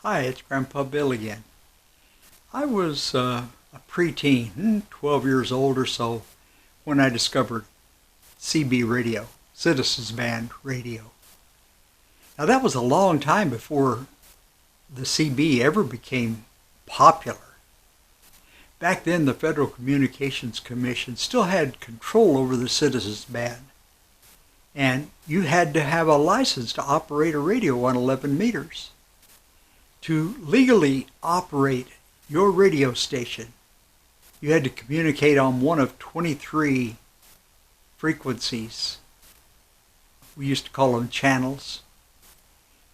Hi, it's Grandpa Bill again. I was a preteen, 12 years old or so, when I discovered CB radio, Citizens Band radio. Now that was a long time before the CB ever became popular. Back then the Federal Communications Commission still had control over the Citizens Band. And you had to have a license to operate a radio on 11 meters. To legally operate your radio station, you had to communicate on one of 23 frequencies. We used to call them channels.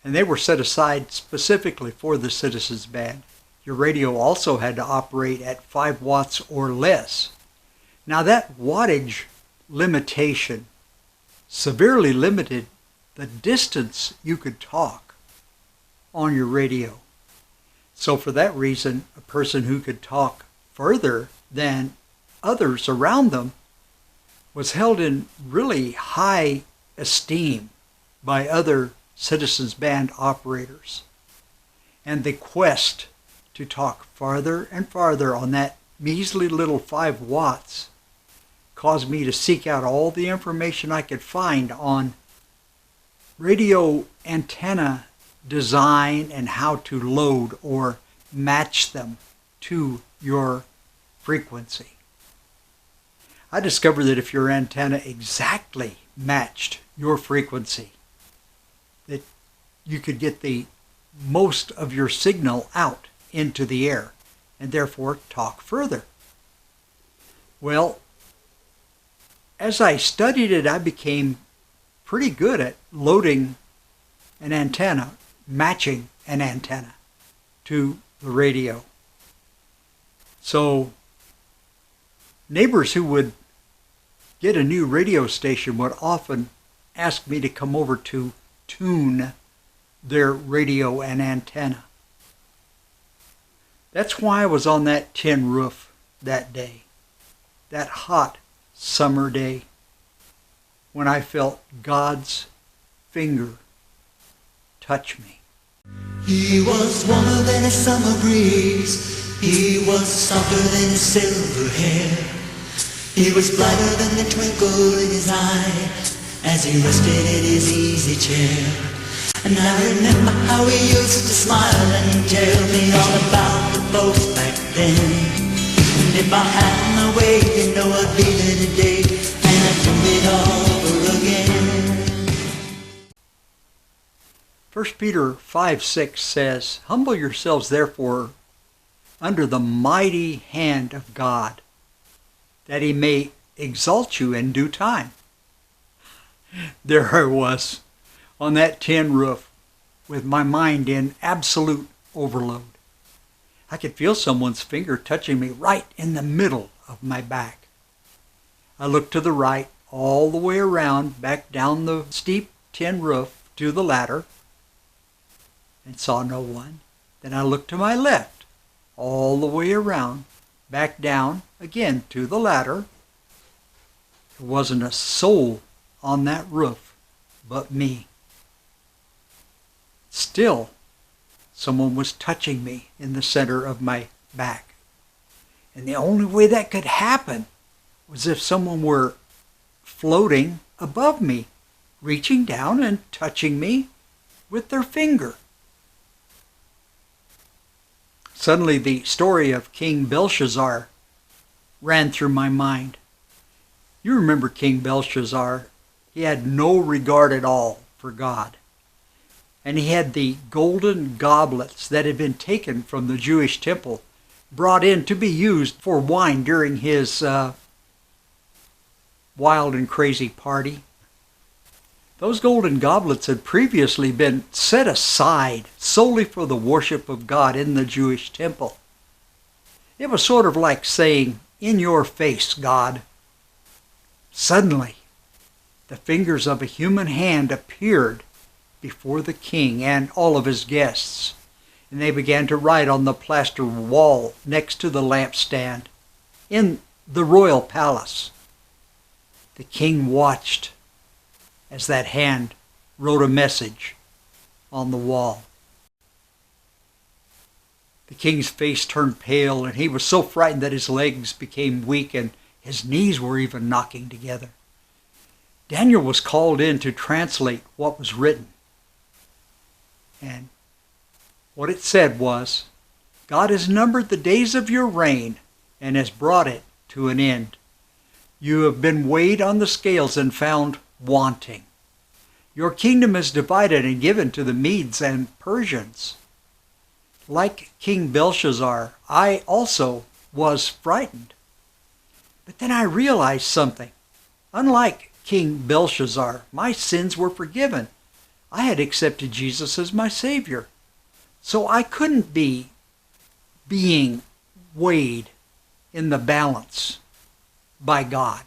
And they were set aside specifically for the Citizens Band. Your radio also had to operate at 5 watts or less. Now that wattage limitation severely limited the distance you could talk on your radio. So for that reason, a person who could talk further than others around them was held in really high esteem by other Citizens Band operators. And the quest to talk farther and farther on that measly little 5 watts caused me to seek out all the information I could find on radio antenna design and how to load or match them to your frequency. I discovered that if your antenna exactly matched your frequency, that you could get the most of your signal out into the air and therefore talk further. Well, as I studied it, I became pretty good at loading an antenna, matching an antenna to the radio. So neighbors who would get a new radio station would often ask me to come over to tune their radio and antenna. That's why I was on that tin roof that day, that hot summer day, when I felt God's finger touch me. He was warmer than a summer breeze. He was softer than his silver hair. He was brighter than the twinkle in his eye as he rested in his easy chair. And I remember how he used to smile and tell me all about the folks back then. And if I had my way, you know I'd be there today, and I'd do it all over again. 1 Peter 5:6 says, "Humble yourselves therefore under the mighty hand of God, that he may exalt you in due time." There I was, on that tin roof, with my mind in absolute overload. I could feel someone's finger touching me right in the middle of my back. I looked to the right, all the way around, back down the steep tin roof to the ladder, and saw no one. Then I looked to my left, all the way around, back down again to the ladder. There wasn't a soul on that roof but me. Still, someone was touching me in the center of my back. And the only way that could happen was if someone were floating above me, reaching down and touching me with their finger. Suddenly the story of King Belshazzar ran through my mind. You remember King Belshazzar. He had no regard at all for God. And he had the golden goblets that had been taken from the Jewish temple, brought in to be used for wine during his wild and crazy party. Those golden goblets had previously been set aside solely for the worship of God in the Jewish temple. It was sort of like saying, "In your face, God." Suddenly, the fingers of a human hand appeared before the king and all of his guests, and they began to write on the plaster wall next to the lampstand in the royal palace. The king watched as that hand wrote a message on the wall. The king's face turned pale, and he was so frightened that his legs became weak and his knees were even knocking together. Daniel was called in to translate what was written. And what it said was, God has numbered the days of your reign and has brought it to an end. You have been weighed on the scales and found wanting. Your kingdom is divided and given to the Medes and Persians. Like King Belshazzar, I also was frightened. But then I realized something. Unlike King Belshazzar, my sins were forgiven. I had accepted Jesus as my Savior. So I couldn't be being weighed in the balance by God.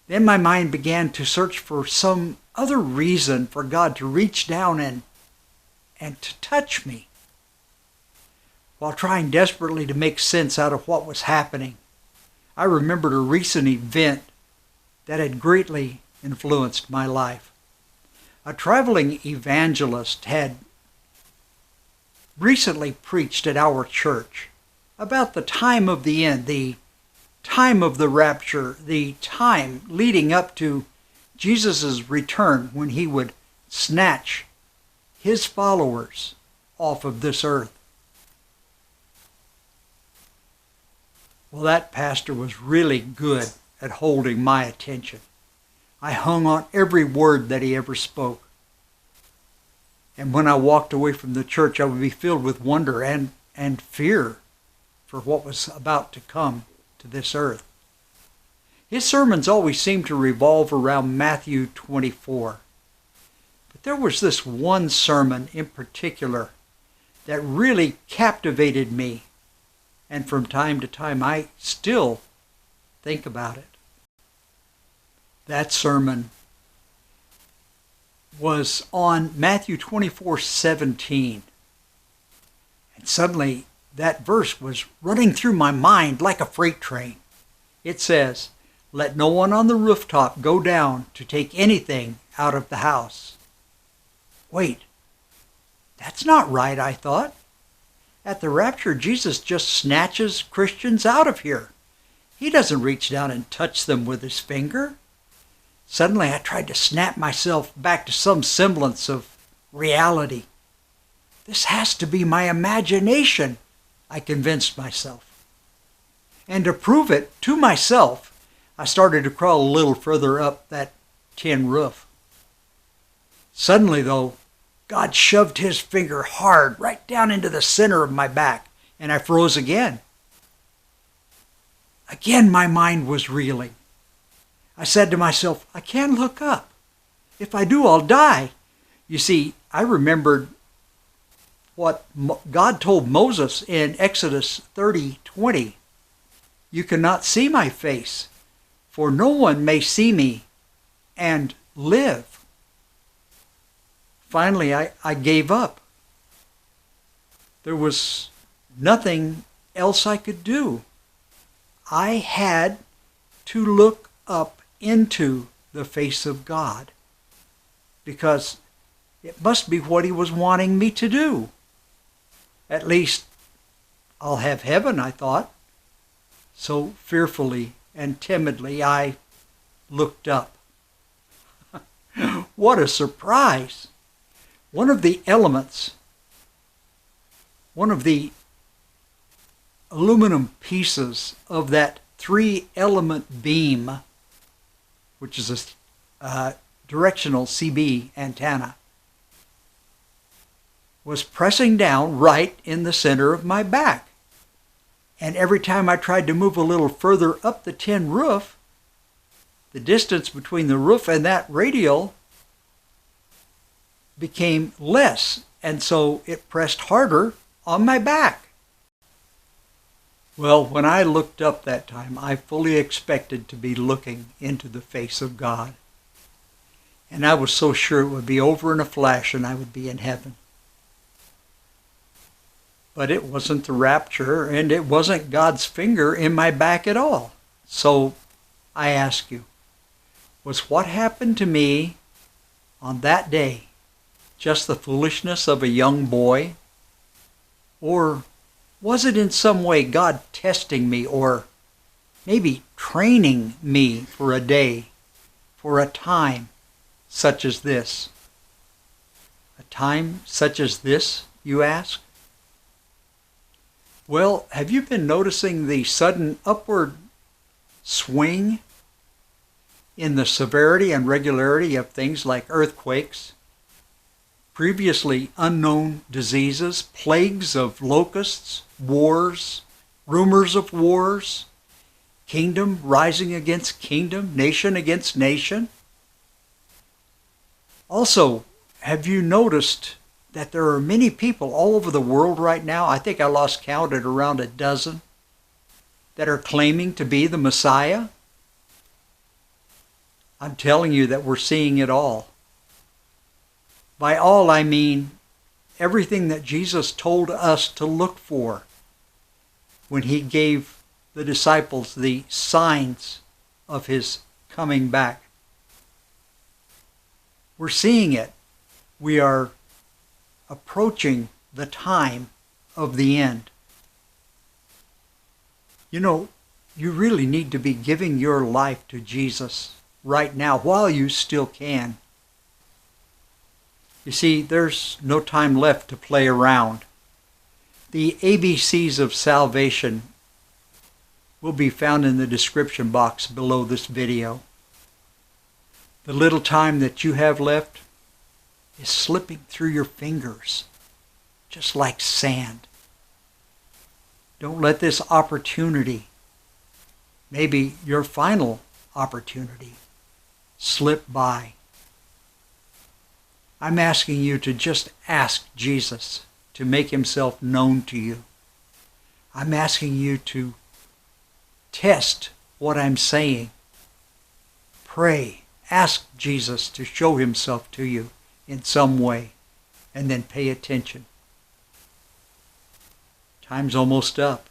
Then my mind began to search for some other reason for God to reach down and to touch me. While trying desperately to make sense out of what was happening, I remembered a recent event that had greatly influenced my life. A traveling evangelist had recently preached at our church about the time of the end, the time of the rapture, the time leading up to Jesus' return when he would snatch his followers off of this earth. Well, that pastor was really good at holding my attention. I hung on every word that he ever spoke. And when I walked away from the church, I would be filled with wonder and fear for what was about to come to this earth. His sermons always seemed to revolve around Matthew 24. But there was this one sermon in particular that really captivated me. And from time to time, I still think about it. That sermon was on Matthew 24:17. And suddenly, that verse was running through my mind like a freight train. It says, "Let no one on the rooftop go down to take anything out of the house." Wait, that's not right, I thought. At the rapture, Jesus just snatches Christians out of here. He doesn't reach down and touch them with his finger. Suddenly, I tried to snap myself back to some semblance of reality. This has to be my imagination, I convinced myself. And to prove it to myself, I started to crawl a little further up that tin roof. Suddenly, though, God shoved his finger hard right down into the center of my back, and I froze again. Again, my mind was reeling. I said to myself, I can't look up. If I do, I'll die. You see, I remembered what God told Moses in Exodus 30:20. You cannot see my face, for no one may see me and live. Finally, I gave up. There was nothing else I could do. I had to look up into the face of God, because it must be what he was wanting me to do. At least I'll have heaven, I thought. So fearfully and timidly I looked up. What a surprise! One of the elements, one of the aluminum pieces of that 3-element beam, which is a directional CB antenna, was pressing down right in the center of my back. And every time I tried to move a little further up the tin roof, the distance between the roof and that radial became less, and so it pressed harder on my back. Well, when I looked up that time, I fully expected to be looking into the face of God. And I was so sure it would be over in a flash and I would be in heaven. But it wasn't the rapture, and it wasn't God's finger in my back at all. So I ask you, was what happened to me on that day just the foolishness of a young boy? Or was it in some way God testing me, or maybe training me for a day, for a time such as this? A time such as this, you ask? Well, have you been noticing the sudden upward swing in the severity and regularity of things like earthquakes, previously unknown diseases, plagues of locusts, wars, rumors of wars, kingdom rising against kingdom, nation against nation? Also, have you noticed that there are many people all over the world right now, I think I lost count at around a dozen, that are claiming to be the Messiah? I'm telling you that we're seeing it all. By all I mean everything that Jesus told us to look for when he gave the disciples the signs of his coming back. We're seeing it. We are approaching the time of the end. You know, you really need to be giving your life to Jesus right now while you still can. You see, there's no time left to play around. The ABCs of salvation will be found in the description box below this video. The little time that you have left is slipping through your fingers, just like sand. Don't let this opportunity, maybe your final opportunity, slip by. I'm asking you to just ask Jesus to make himself known to you. I'm asking you to test what I'm saying. Pray. Ask Jesus to show himself to you in some way, and then pay attention. Time's almost up.